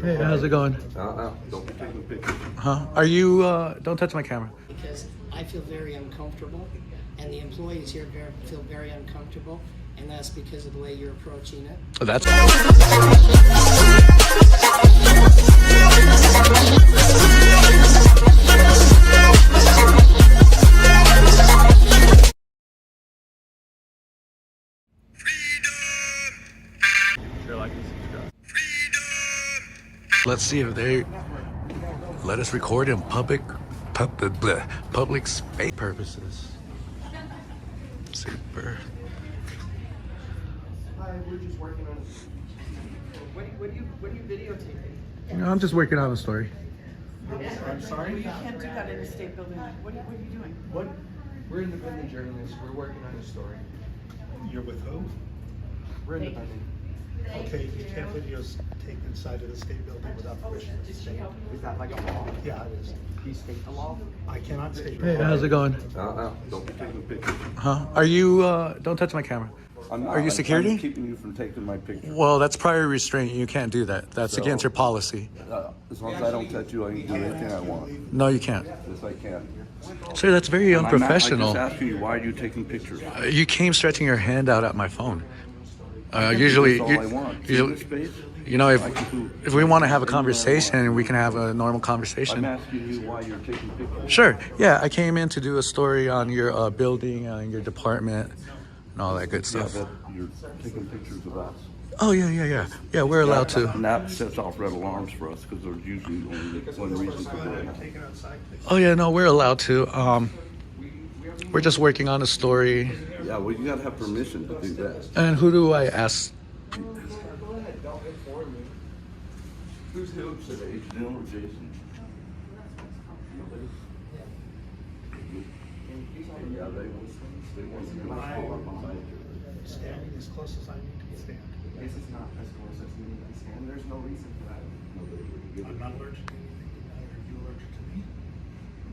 Hey, how's it going? Don't be taking pictures. Huh? Are you, don't touch my camera. Because I feel very uncomfortable, and the employees here feel very uncomfortable, and that's because of the way you're approaching it. That's Let's see if they let us record in public space purposes. Super. Hi, we're just working on it. What are you videotaping? You know, I'm just working on a story. I'm sorry? You can't do that in a state building. What are you doing? What? We're independent journalists. We're working on a story. You're with who? We're independent. Okay, you can't videos take inside of the state building without permission of the state. Is that like a law? Yeah, it is. Do you state the law? I cannot state. Hey, how's it going? Don't be taking pictures. Huh? Are you, don't touch my camera. I'm not. Are you security? I'm keeping you from taking my picture. Well, that's prior restraint. You can't do that. That's So- against your policy. As long as I don't touch you, I can do anything I want. No, you can't. Yes, I can. Sir, that's very And unprofessional. I'm just asking you, why are you taking pictures? You came stretching your hand out at my phone. Usually, That's all I want. See usually, this space? you know, I can do if we want to have a anything I want. conversation, we can have a normal I'm conversation. asking you why you're taking pictures. Sure. Yeah, I came in to do a story on your building, your department, and all that good Yeah, stuff. but you're taking pictures of us. Oh yeah. Yeah, we're allowed to. And that sets off red alarms for us because there's usually only one reason for doing it. Take it outside, please. Oh yeah, no, we're allowed to. We're just working on a story. Yeah, well, you gotta have permission to do that. And who do I ask? Go ahead, don't inform me. Who's who? Neil or Jason? Yeah, they want to do it. Standing as close as I need to stand. This is not as close as we need to stand. There's no reason for that. I'm not allergic to anything. Are you allergic to me?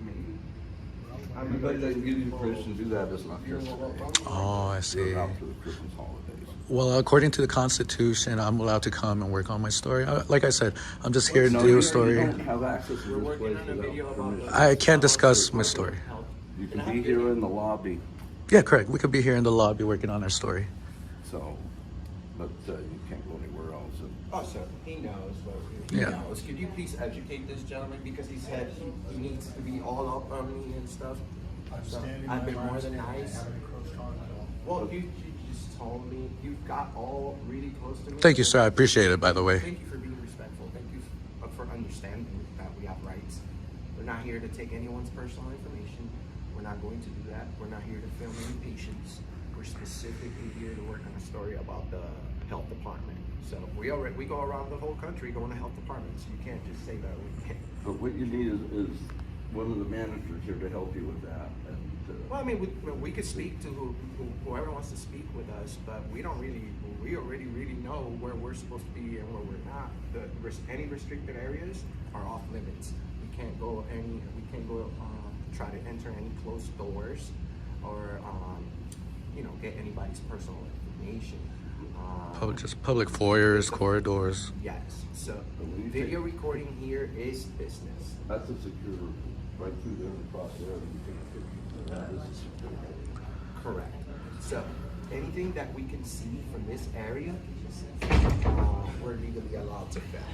Maybe. Well, Anybody that can give you permission to do that is not here today. Oh, I see. They're out for the Christmas holidays. Well, according to the Constitution, I'm allowed to come and work on my story. Like I said, I'm just here to No, do you a story. don't have access to this place without permission. I can't discuss my story. You can be here in the lobby, Yeah, correct. We could be here in the lobby working on our story. so, but you can't go anywhere else. Oh, sir, he knows, but Yeah. he knows. Could you please educate this gentleman because he said he needs to be all up on me and stuff. I'm So standing. I've been where I'm more than standing. nice. I haven't encroached on at all. Well, you just told me you've got all really close to me. Thank you, sir. I appreciate it, by the way. Thank you for being respectful. Thank you for understanding that we have rights. We're not here to take anyone's personal information. We're not going to do that. We're not here to film any patients. We're specifically here to work on a story about the health department. So we go around the whole country going to health departments. You can't just say that we can't. But what you need is one of the managers here to help you with that. And Well, I mean, we could speak to whoever wants to speak with us, but we already really know where we're supposed to be and where we're not. Any restricted areas are off limits. We can't go try to enter any closed doors or get anybody's personal information. Just public foyers, corridors. Yes. So when you video recording here is business. that's a secure, right through there and across there. You take a picture. That is a secure. Correct. So anything that we can see from this area, we're legally allowed to film.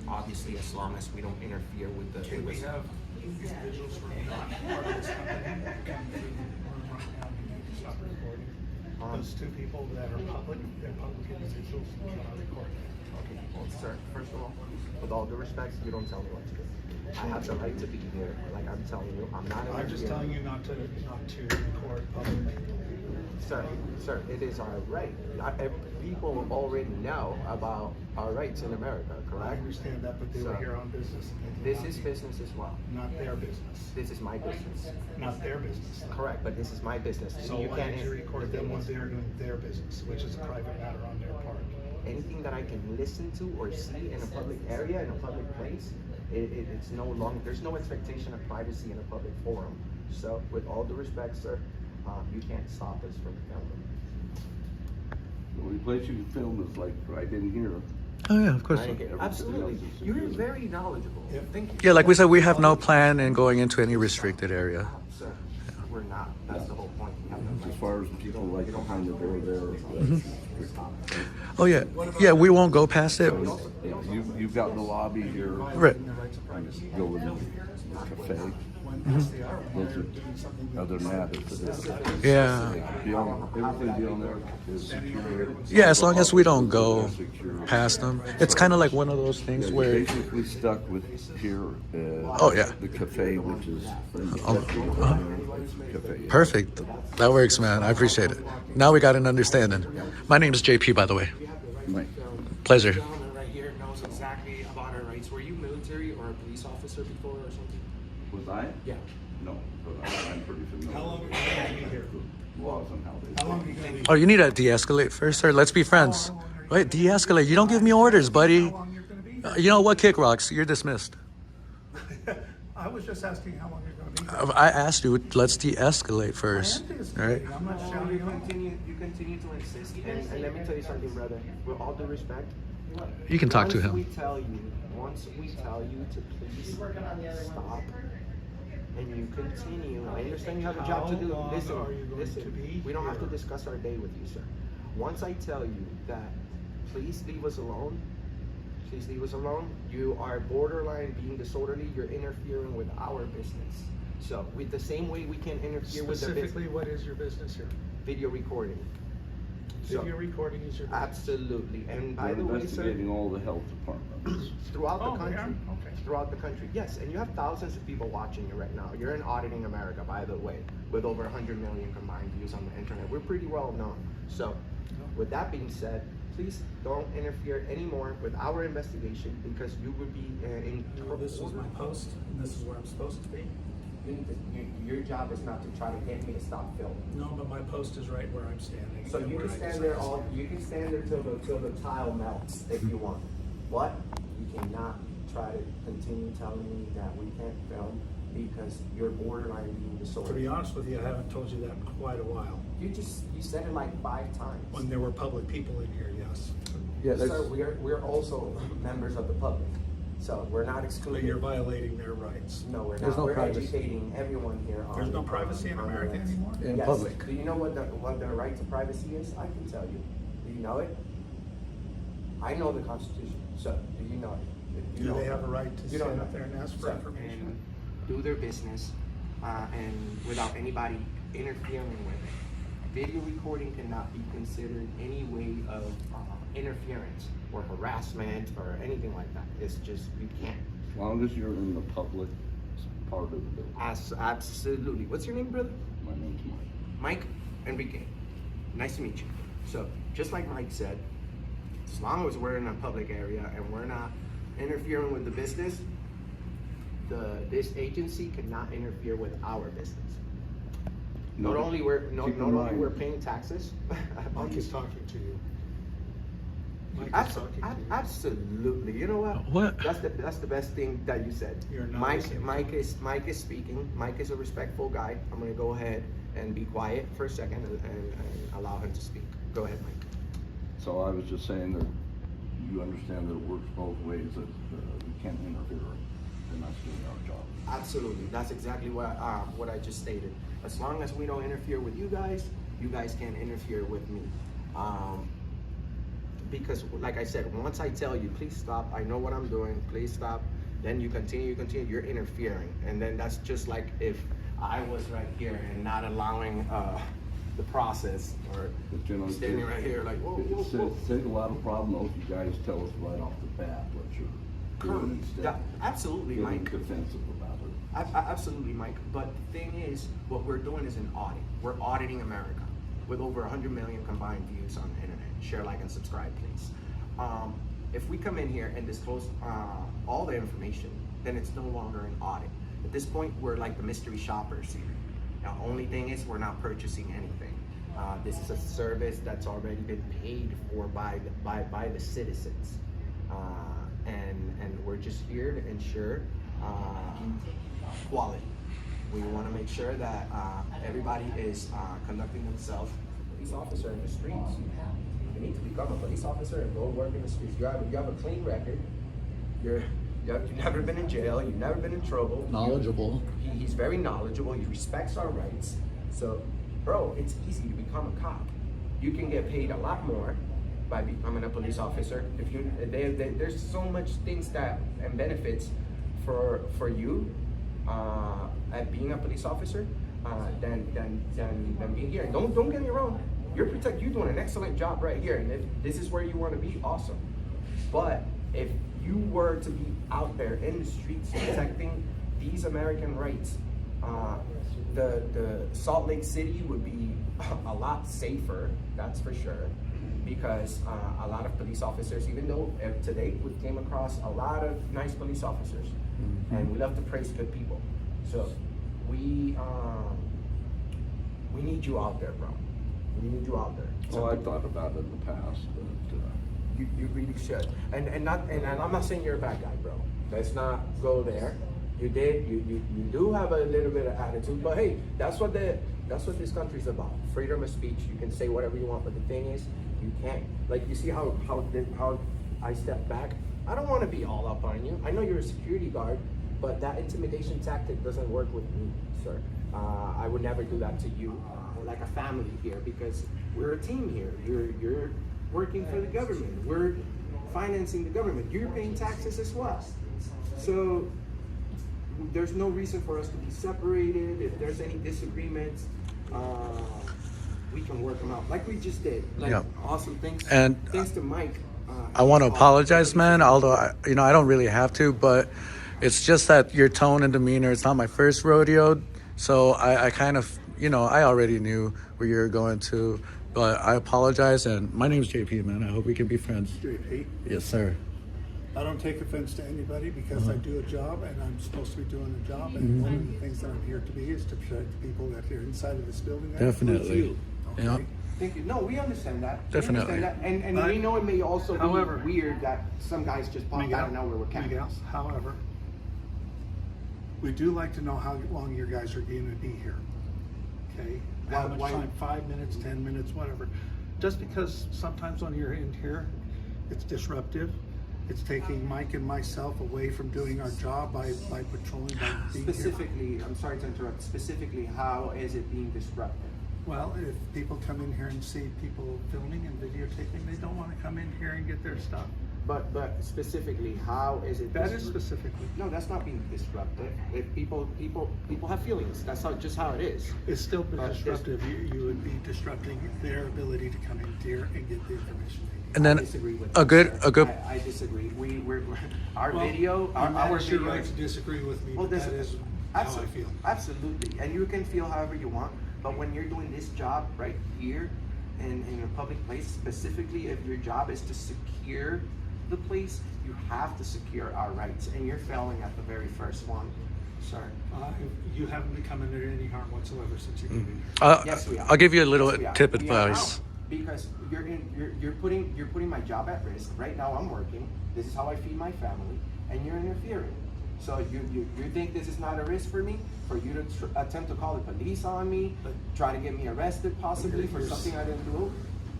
Obviously, as long as we don't interfere with the. Can we have individuals who are not part of this company come through the room right now and you can stop recording? Those two people that are public, they're public individuals who cannot record. Okay, well, sir, first of all, with all due respect, you don't tell me what to do. I have the right to be here. Like I'm telling you, I'm not. I'm just telling you not to record publicly. Sir, it is our right. People already know about our rights in America, I correct? understand that, but they were So, here on business. and they did This not- is business as well. Not their business. This is my business. Not their business. Correct, but this is my business. So you why can't did you record the them thing when is, they're doing their business, which is a private matter on their part? anything that I can listen to or see in a public area, in a public place, it's no longer, there's no expectation of privacy in a public forum. So with all due respect, sir, you can't stop us from filming. The only place you can film is like right in here. Oh yeah, of course. Right? Absolutely. You're very knowledgeable. Thank you. Yeah, like we said, we have no plan in going into any restricted area. Sir, we're not. That's the whole point. We have no As far as people like behind the door there. Oh yeah, yeah, we won't go past it. You've got the lobby here. Right. Go with the cafe. Other than that, it's Yeah. everything beyond there is secure. Yeah, as long as we don't go past them. It's kind of like one of those things You're where. basically stuck with here. Oh, yeah. The cafe, which is cafe. Yeah. Perfect. That works, man. I appreciate it. Now we got an understanding. My name is JP, by the way. Right. Pleasure. This gentleman right here knows exactly about our rights. Were you military or a police officer before or something? Was I? Yeah. No, but I'm pretty familiar. How long are you gonna be here? with laws and how they. How long are you gonna be? Oh, you need to de-escalate first, sir. Let's be friends. Wait, de-escalate. You don't give me orders, buddy. How long you're gonna be here? You know what? Kick rocks. You're dismissed. I was just asking how long you're gonna be here. I asked you. Let's de-escalate first. I am All right. de-escalating. I'm not shouting out. You continue to insist, and let me tell you something, brother. With all due respect, You can talk to once him. once we tell you to please stop, and you continue, I understand you have a job to do. How long Listen, are you going to be we don't have to here? discuss our day with you, sir. Once I tell you that, please leave us alone. Please leave us alone. You are borderline being disorderly. You're interfering with our business. So, with the same way we can interfere with the Specifically, what is your business here? video recording. So, Video recording is your business. absolutely. And by We're the way, sir, investigating all the health departments. throughout Oh, the they country, are? Okay. throughout the country, yes, and you have thousands of people watching you right now. You're in Auditing America, by the way, with over 100 million combined views on the internet. We're pretty well known. So, with that being said, please don't interfere anymore with our investigation because you would be in. No, this is my post, and this is where I'm supposed to be. Your job is not to try to get me to stop filming. No, but my post is right where I'm standing. So and you where can I stand decide there to all, stand. you can stand there till the tile melts if you want. But you cannot try to continue telling me that we can't film because you're borderline being To be disorderly. honest with you, I haven't told you that in quite a while. You said it like 5 times. When there were public people in here, yes. Yeah, Sir, we're also members of the public. So we're not But excluded. you're violating their rights. No, we're There's not. no We're privacy. educating everyone here on. There's no privacy in on America rights. anymore? In Yes. public. Do you know what the right to privacy is? I can tell you. Do you know it? I know the Constitution. So, do you know it? If you Do don't they have a know- right to you don't stand know. up there and ask for So, information? and do their business, and without anybody interfering with it. Video recording cannot be considered any way of interference or harassment or anything like that. It's just, you can't. As long as you're in the public part of the building. Absolutely. What's your name, brother? My name's Mike. Mike Enrique. Nice to meet you. So, just like Mike said, as long as we're in a public area and we're not interfering with the business, this agency cannot interfere with our business. Not only keep in mind- we're paying taxes. Mike is talking to you. Mike is Abs- talking to you. Absolutely. You know what? What? That's the best thing that you said. You're not Mike listening to Mike is speaking. Mike is a respectful guy. I'm gonna go ahead and be quiet for a second and allow him to speak. Go ahead, Mike. So I was just saying that you understand that it works both ways, that we can't interfere in us doing our job. Absolutely. That's exactly what I just stated. As long as we don't interfere with you guys can't interfere with me. Because like I said, once I tell you, please stop, I know what I'm doing, please stop, then you continue, you're interfering. And then that's just like if I was right here and not allowing the process or But, you know, standing right here like, whoa, whoa, whoa. It's a lot of problem though if you guys tell us right off the bat what you're doing instead. Yeah, absolutely, Feeling Mike. defensive about it. Absolutely, Mike. But the thing is, what we're doing is an audit. We're auditing America with over 100 million combined views on the internet. Share, like, and subscribe, please. If we come in here and disclose all the information, then it's no longer an audit. At this point, we're like the mystery shoppers here. Now, only thing is, we're not purchasing anything. This is a service that's already been paid for by the citizens, and we're just here to ensure quality. We want to make sure that everybody is conducting themselves. Police officer in the streets. need to become a police officer and go work in the streets. You have a clean record. You've never been in jail. You've never been in trouble. Knowledgeable. He's very knowledgeable. He respects our rights. So, bro, it's easy to become a cop. You can get paid a lot more by becoming a police officer. If you, there's so much things that and benefits for you at being a police officer than being here. Don't get me wrong. You're doing an excellent job right here, and if this is where you want to be, awesome. But if you were to be out there in the streets protecting these American rights, the Salt Lake City would be a lot safer, that's for sure, because a lot of police officers, even though today we came across a lot of nice police officers, and we love to praise good people. So we need you out there, bro. We need you out there. Well, I thought about it in the past, but You really should. And I'm not saying you're a bad guy, bro. Let's not go there. You do have a little bit of attitude, but hey, that's what this country's about. Freedom of speech. You can say whatever you want, but the thing is, you can't. Like, you see how I step back? I don't want to be all up on you. I know you're a security guard, but that intimidation tactic doesn't work with me, sir. I would never do that to you, like a family here, because we're a team here. You're working for the government. We're financing the government. You're paying taxes as well. So there's no reason for us to be separated. If there's any disagreements, we can work them out like we just did. Like, Yep. awesome. Thanks to Mike. I want to apologize, man, although I don't really have to, but it's just that your tone and demeanor, it's not my first rodeo, so I kind of, I already knew where you were going to, but I apologize, and my name's JP, man. I hope we can be friends. JP, Yes, sir. I don't take offense to anybody because I do a job and I'm supposed to be doing a job. And one of the things that I'm here to be is to protect the people that are inside of this building. That includes Definitely. you, okay? Yeah. Thank you. No, we understand that. Definitely. We understand that. And But, we know it may also however, be weird that some guys just pop out of nowhere with Miguel, cameras. however, we do like to know how long your guys are going to be here. Okay? How much Why- time? 5 minutes, 10 minutes, whatever. Just because sometimes when you're in here, it's disruptive. It's taking Mike and myself away from doing our job by patrolling, by being here. Specifically, I'm sorry to interrupt. Specifically, how is it being disruptive? Well, if people come in here and see people filming and videotaping, they don't want to come in here and get their stuff. But specifically, how is it? That is specifically. No, that's not being disruptive. If people have feelings. That's just how it is. It's still But disruptive. You would be disrupting their ability to come in here and get the information they need. And then I disagree with a you, good sir. I disagree. We're our Well, video. and Our that's your video. right to disagree with me, Well, but that is how I feel. Absolutely, and you can feel however you want. But when you're doing this job right here, in a public place, specifically if your job is to secure the place, you have to secure our rights, and you're failing at the very first one, sir. You haven't been coming under any harm whatsoever since you came in here. Yes, we are. I'll give you a little Yes, we are. tip We are advice. now, because you're putting my job at risk. Right now I'm working. This is how I feed my family, and you're interfering. So you think this is not a risk for me? For you to attempt to call the police on me, try to get me arrested possibly for something I didn't do?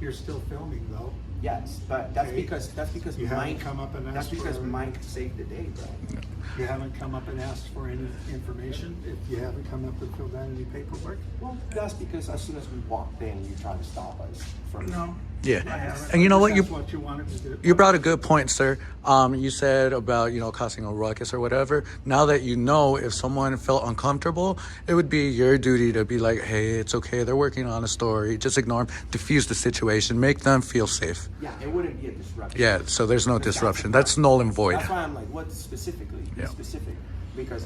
You're still filming though. Yes, but that's Okay. because You haven't Mike come up and that's asked because for- Mike saved the day, bro. You haven't come up and asked for any information. If you haven't come up and filled out any paperwork. Well, that's because as soon as we walked in, you tried to stop us from. No. Yeah. I haven't. And you know what? That's what you wanted to do. You brought a good point, sir. You said about, causing a ruckus or whatever. Now that you know, if someone felt uncomfortable, it would be your duty to be like, hey, it's okay. They're working on a story. Just ignore them. Diffuse the situation. Make them feel safe. Yeah, it wouldn't be a disruption. Yeah, so there's no Because disruption. That's null and void. That's why I'm like, what specifically? Be Yeah. specific. Because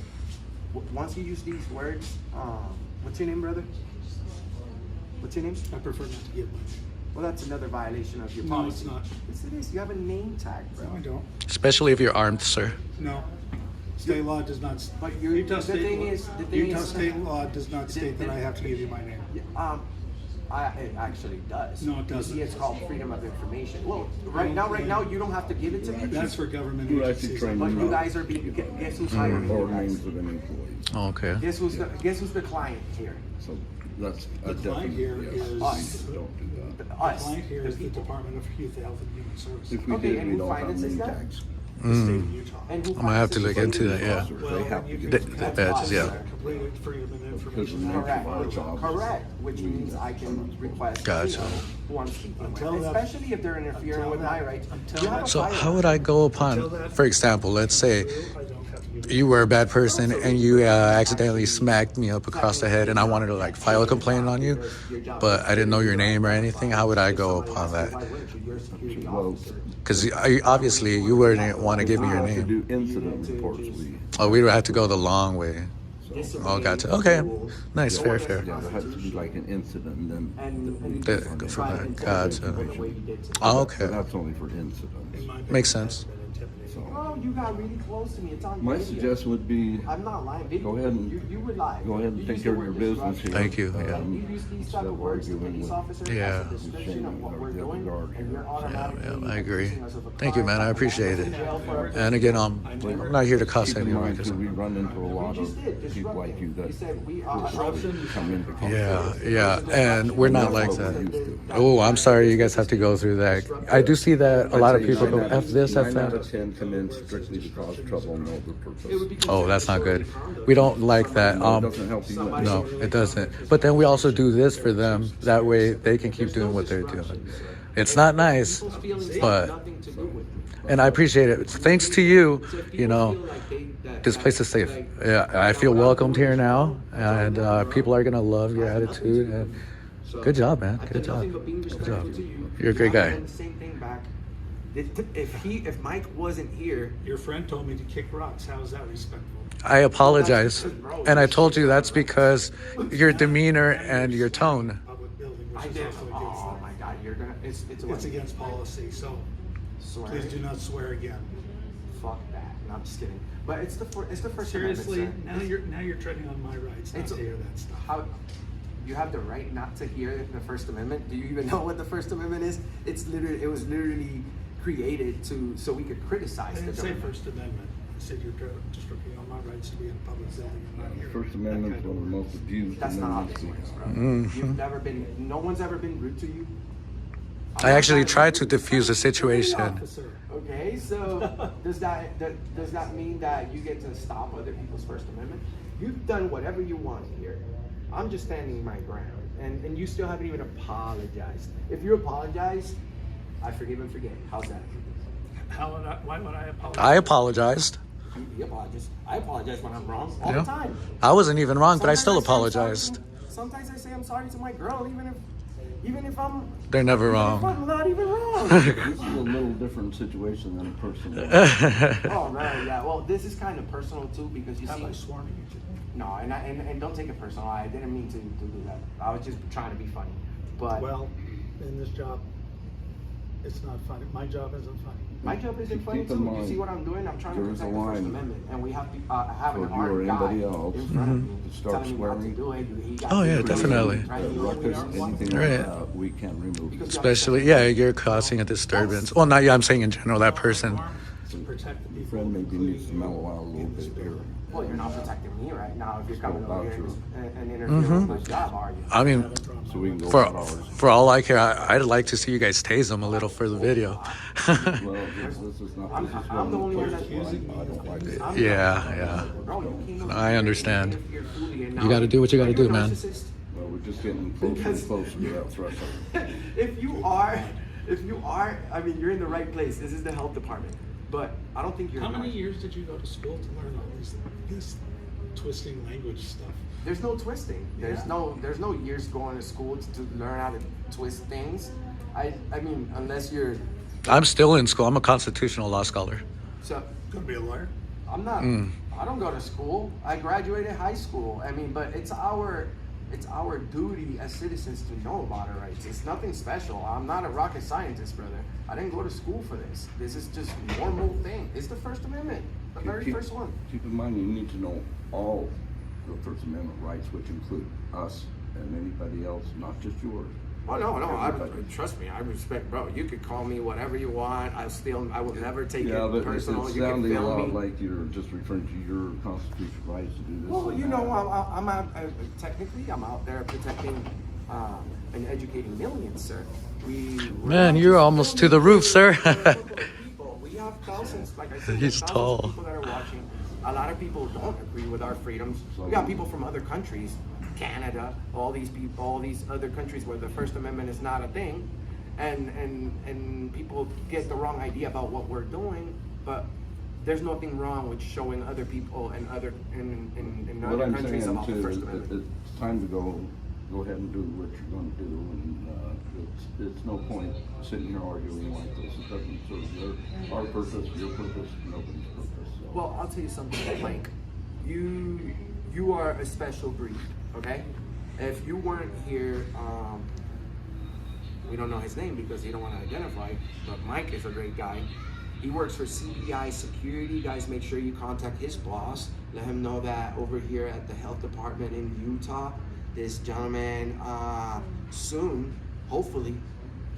once you use these words, what's your name, brother? What's your name? I prefer not to give much. Well, that's another violation of your No, policy. it's not. Yes, it is. You have a name tag, bro. No, I don't. Especially if you're armed, sir. No. State law does not. But you're- the thing is- Utah state law does not state that the- I have to give you my name. It actually does. No, it doesn't. You see, it's called freedom of information. Well, right now, you don't have to give it to me. That's for government Who actually agencies. trained But you? you guys are being. Guess who's hiring Or you guys? names of an employee. Okay. Guess who's the client here? So That's a The client here definite, yes. is- We don't do that. The Us, client here the is the people. Department of Youth, Health, and Human Services. If we Okay, did, and we who don't have finances name that? tags. The state of Utah. And who I'm gonna have to look finances into it? that. Yeah. Officers, Well, They have to you get. can- The badges, yeah. Complete freedom of Because information. the Correct, Our which, jobs. correct, which means I can request, Gotcha. who I'm speaking Until with, that- especially if they're interfering until with my that- rights. until You have that- a So fire how alarm. would I go upon, for example, let's say you were a bad person and you accidentally smacked me up across the head and I wanted to like file a complaint on you, but I didn't know your name or anything. How would I go upon that? Why wouldn't you? You're a security Well, officer. Because obviously you wouldn't want to give me your We have to name. do incident reports, we. Oh, we would have to go the long way. Oh, gotcha. Okay. Nice, Yeah, fair, fair. Yeah, it has to be like an incident, and then. And That- go for that. Gotcha. the way you did to me. Oh, But okay. that's only for incidents. Makes sense. So, Oh, you got really close to me. It's on my video. suggestion would be, I'm not lying. Video. go ahead and- you would lie. go ahead and You take used care the of your word business here. Thank you, yeah. And you use these type of words to police officers Yeah. as a description of what we're doing, and you're automatically I agree. accusing us of a Thank you, man. I crime, appreciate it. in jail for a- And again, I'm not here to cuss keep in anyone. mind too, we run into a lot You of just did, people like you that. You said we are. Come into conflict. Yeah, and we're not like That's what that. we're used to. Oh, I'm sorry you guys have to go through that. I do see that a lot of people go, F this, F 9 out of that. 10 come in strictly to cause trouble, no other purpose. Oh, that's not good. We don't like that. No, it doesn't help you. No, it doesn't. But then we also do this for them. That way they can keep doing what they're doing. It's not nice, but, and I appreciate it. Thanks to you, you know, this place is safe. Yeah, I feel welcomed here now, and people are gonna love your attitude. And good job, man. Good job. Good job. You're a great guy. Same thing back. If Mike wasn't here, Your friend told me to kick rocks. How is that respectful? I apologize, and I told you that's because your demeanor and your tone. Public building, I which is did. also against Oh my God, you're gonna. It's It's against policy, so Swear. please do not swear again. Fuck that. No, I'm just kidding. But it's the first Seriously, Amendment, sir. now you're treading on my rights not It's- to hear that stuff. How you have the right not to hear the First Amendment? Do you even know what the First Amendment is? It was literally created so we could I criticize the didn't say government. First Amendment. I said you're disrupting on my rights to be in a public building and not The here. First Amendment is one of the most abused That's not how amendments this we works, have. bro. Mm-hmm. You've never been. No one's ever been rude to you. I actually tried to diffuse the situation. Officer. Okay, so does that mean that you get to stop other people's First Amendment? You've done whatever you want here. I'm just standing my ground, and you still haven't even apologized. If you apologize, I forgive and forget. How's that? Why would I apologize? I apologized. He apologizes. I apologize when I'm wrong all Yeah. the time. I wasn't even wrong, but I Sometimes still say I'm sorry apologized. to- Sometimes I say I'm sorry to my girl, even if I'm. They're never even if wrong. I'm not even wrong. This is a little different situation than a personal. Oh right, yeah. Well, this is kind of personal too because you Have see. I sworn at you today? No, and don't take it personal. I didn't mean to do that. I was just trying to be funny. But Well, in this job, it's not funny. My job isn't funny. my job isn't Keep funny in too. You mind, see what I'm doing? I'm trying to there is a protect the First line Amendment, and we have to have for an you or armed guy anybody else in front of me to start telling me not to swearing. do it. He got Oh, me yeah, crazy, definitely. right? Ruckus, anything Right. like that, we can remove it. Especially, yeah, you're causing a disturbance. Well, not you, I'm saying in general, that person. To protect the Your people. friend maybe needs to including mellow out a little in this bit here. building. Well, you're not protecting me right now if you're coming Go over here about and interfering with my job, are you? I mean, So we can go for about ours. for all I care, I'd like to see you guys tase them a little for the video. Well, this is not, this is I'm the one only one of the that's places accusing I don't like it. I'm Yeah. Bro, you came over I here understand. and interfered fully, and You now gotta do what you gotta are you do, a man. narcissist? Well, we're just getting closer Because- and closer to that threshold. if you are, I mean, you're in the right place. This is the health department, but I don't think you're. How not. many years did you go to school to learn all this twisting language stuff? There's no twisting. There's no years going to school to learn how to twist things. I mean, unless you're. I'm still in school. I'm a constitutional law scholar. So Gonna be a lawyer? I'm not. I don't go to school. I graduated high school. I mean, but it's our duty as citizens to know about our rights. It's nothing special. I'm not a rocket scientist, brother. I didn't go to school for this. This is just normal thing. It's the First Amendment, the very first one. Keep in mind, you need to know all the First Amendment rights, which include us and anybody else, not just yours. Oh no, trust me, I respect, bro. You could call me whatever you want. I will never take Yeah, it but personal. it's You can sounding a film lot me. like you're just referring to your constitutional rights to do this. Well, and you know, that. I'm out. Technically, I'm out there protecting and educating millions, sir. We're Man, not you're just almost to filming the roof, sir. a couple of people. We have thousands, like I said, we have He's thousands tall. of people that are watching. A lot of people don't agree with our freedoms. We got people from other countries, Canada, all these people, all these other countries where the First Amendment is not a thing, and people get the wrong idea about what we're doing. But there's nothing wrong with showing other people and other in What other I'm countries saying about the too First is Amendment. it's time to go ahead and do what you're going to do, and it's no point sitting here arguing like this. It doesn't serve our purpose, your purpose, nobody's purpose. So. Well, I'll tell you something, Mike. You are a special breed, okay? If you weren't here, we don't know his name because he don't want to identify, but Mike is a great guy. He works for CBI Security. Guys, make sure you contact his boss. Let him know that over here at the health department in Utah, this gentleman soon, hopefully,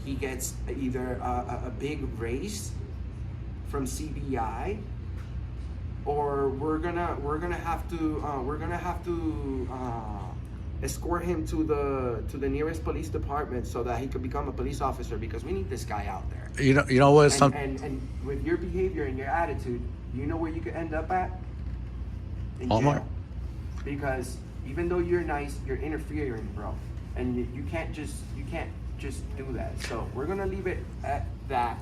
he gets either a big raise from CBI, or we're gonna have to escort him to the nearest police department so that he could become a police officer, because we need this guy out there. You know what? And with your behavior and your attitude, you know where you could end up at? In Walmart. jail. Because even though you're nice, you're interfering, bro, and you can't just do that. So we're gonna leave it at that.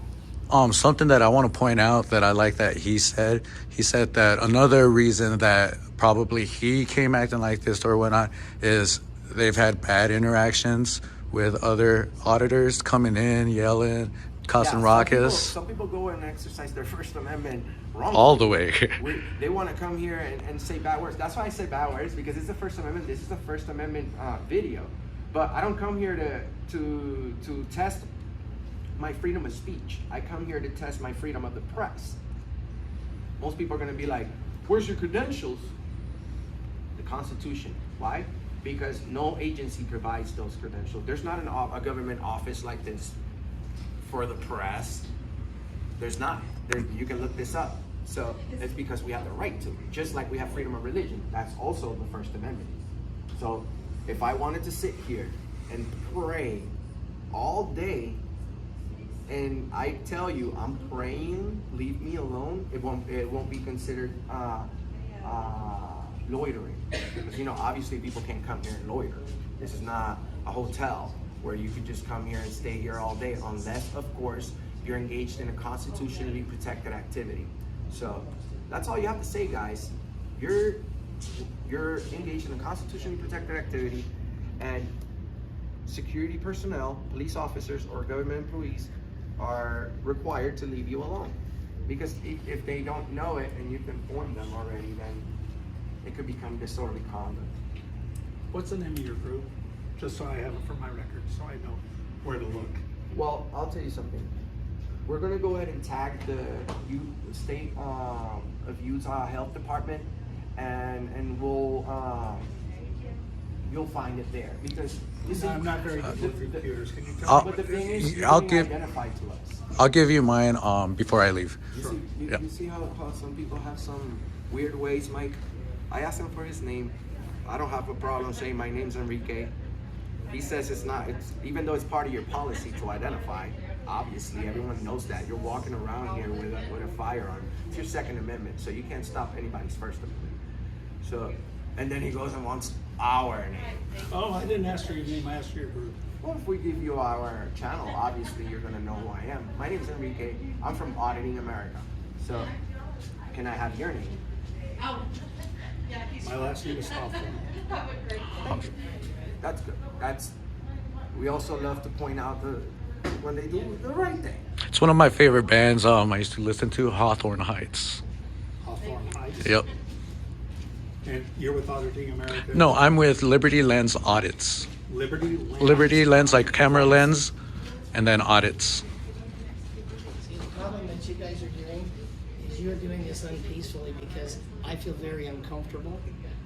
Something that I want to point out that I like that he said that another reason that probably he came acting like this or whatnot is they've had bad interactions with other auditors coming in, yelling, causing ruckus. Some people go and exercise their First Amendment wrong. All the way. They want to come here and say bad words. That's why I say bad words, because it's the First Amendment. This is the First Amendment video. But I don't come here to test my freedom of speech. I come here to test my freedom of the press. Most people are going to be like, where's your credentials? The Constitution. Why? Because no agency provides those credentials. There's not a government office like this for the press. There's not. You can look this up. So it's because we have the right to. Just like we have freedom of religion. That's also the First Amendment. So if I wanted to sit here and pray all day, and I tell you, I'm praying, leave me alone, it won't be considered loitering. Because, obviously people can't come here and loiter. This is not a hotel where you could just come here and stay here all day, unless, of course, you're engaged in a constitutionally protected activity. So that's all you have to say, guys. You're engaged in a constitutionally protected activity, and security personnel, police officers, or government employees are required to leave you alone. Because if they don't know it and you've informed them already, then it could become disorderly conduct. What's the name of your group? Just so I have it for my record, so I know where to look. Well, I'll tell you something. We're gonna go ahead and tag the state of Utah Health Department, and we'll you'll find it there, because you see, I'm not very good with computers. Can you tell me? but the thing is, you're I'll being give- identified to us. I'll give you mine before I leave. You see how some people have some weird ways, Mike? I asked him for his name. I don't have a problem saying my name's Enrique. He says it's not. It's even though it's part of your policy to identify. Obviously, everyone knows that. You're walking around here with a firearm. It's your Second Amendment, so you can't stop anybody's First Amendment. So, and then he goes and wants our name. Oh, I didn't ask for your name, I asked for your group. Well, if we give you our channel, obviously you're gonna know who I am. My name is Enrique. I'm from Auditing America. So, can I have your name? My last name is Hawthorne. That's good. We also love to point out when they do the right thing. It's one of my favorite bands. I used to listen to Hawthorne Heights. Hawthorne Heights. Yep. And you're with Auditing America? No, I'm with Liberty Lens Audits. Liberty Lens? Liberty Lens, like camera lens, and then audits. See, the problem that you guys are doing is you're doing this unpeacefully, because I feel very uncomfortable,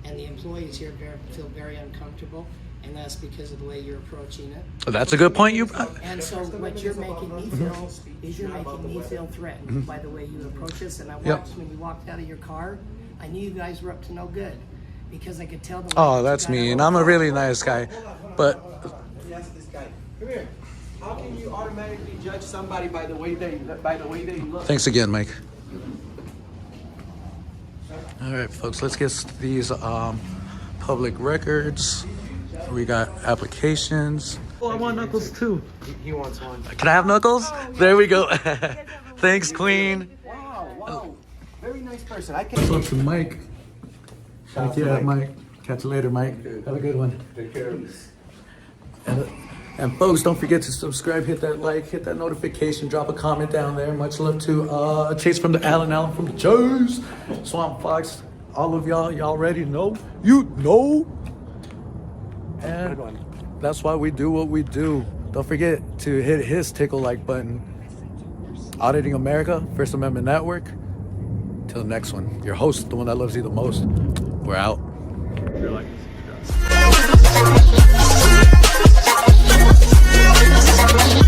and the employees here feel very uncomfortable, and that's because of the way you're approaching it. That's a good point you brought. And so what you're making me feel is you're making me feel threatened by the way you approach this. And I watched when you walked out of your car, I knew you guys were up to no good because I could tell the way Oh, that you that's got me, out and of I'm the a car. really nice guy. But Let me ask this guy. Come here. How can you automatically judge somebody by the way they look? thanks again, Mike. All right, folks, let's get these public records. We got applications. Oh, I want Knuckles too. He wants one. Can I have Knuckles? There we go. Thanks, Queen. Wow. Very nice person. I What's can. up to Mike? Thank you, Mike. Catch you later, Mike. Have a good one. Take care. And folks, don't forget to subscribe, hit that like, hit that notification, drop a comment down there. Much love to Chase from the Allen from the Chase, Swamp Fox, all of y'all already know. You know. And that's why we do what we do. Don't forget to hit his tickle like button. Auditing America, First Amendment Network. Till the next one. Your host, the one that loves you the most. We're out. Thank you.